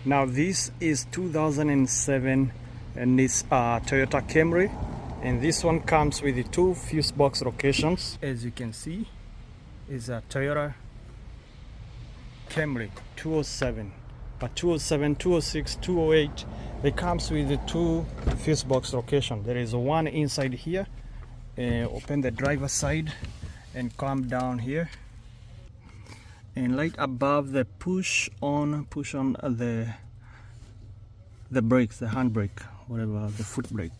Now this is 2007 and this Toyota Camry, and this one comes with the two fuse box locations. As you can see, is a Toyota Camry 207, but 207, 206, 208, it comes with the two fuse box location. There is one inside here. Open the driver's side and come down here, and right above the push on the brakes, the handbrake, whatever, the foot brake,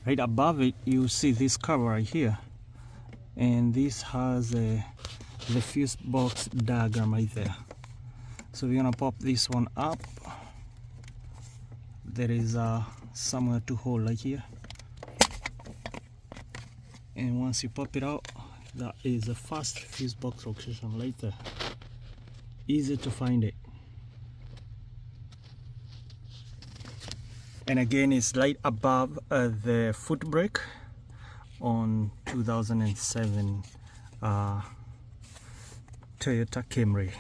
right above it you see this cover right here, and this has the fuse box diagram right there. So we're gonna pop this one up. There is somewhere to hold right here, and once you pop it out, that is the first fuse box location right there. Easy to find it. And again, it's right above the foot brake on 2007 Toyota Camry.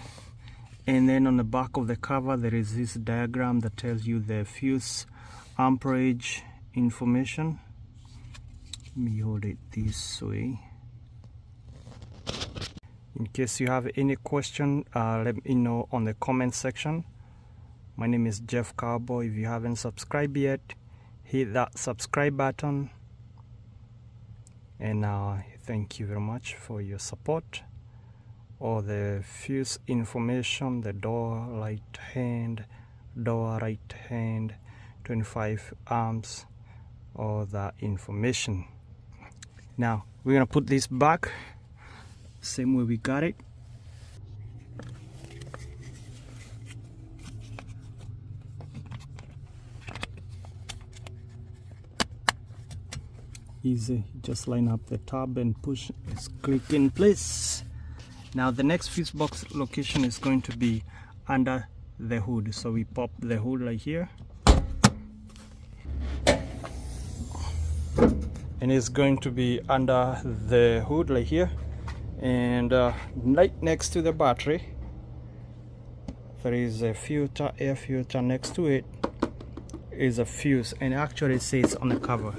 And then on the back of the cover there is this diagram that tells you the fuse amperage information. Let me hold it this way. In case you have any question, let me know on the comment section. My name is Jeff Cowboy. If you haven't subscribed yet, hit that subscribe button, and thank you very much for your support. All the fuse information, the door right hand, 25 amps, all that information. Now we're gonna put this back same way we got it. Easy, just line up the tab and push, it's click in place. Now the next fuse box location is going to be under the hood, so we pop the hood right here, and it's going to be under the hood right here, and right next to the battery there is a filter, air filter. Next to it is a fuse, and actually it says on the cover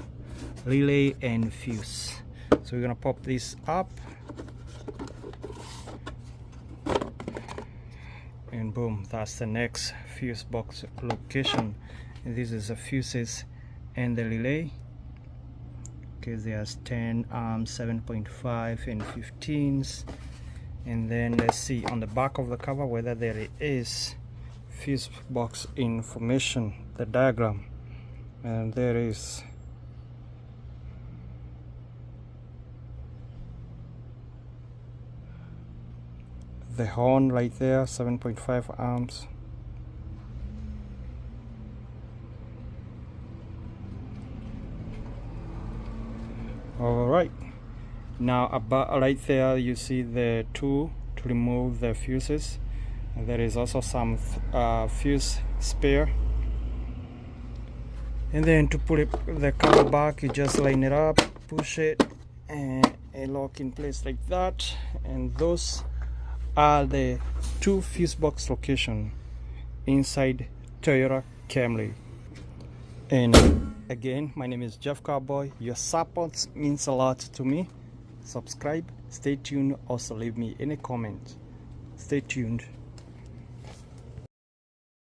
relay and fuse. So we're gonna pop this up, and boom, that's the next fuse box location. And this is the fuses and the relay. Okay, there's 10 amps, 7.5 and 15s. And then let's see on the back of the cover whether there is fuse box information, the diagram. And there is. The horn right there, 7.5 amps. All right, now about right there you see the tool to remove the fuses, and there is also some fuse spare. And then to put the cover back, you just line it up, push it, and lock in place like that. And those are the two fuse box location inside Toyota Camry. And again, my name is Jeff Cowboy. Your support means a lot to me. Subscribe, stay tuned, also leave me any comment. Stay tuned.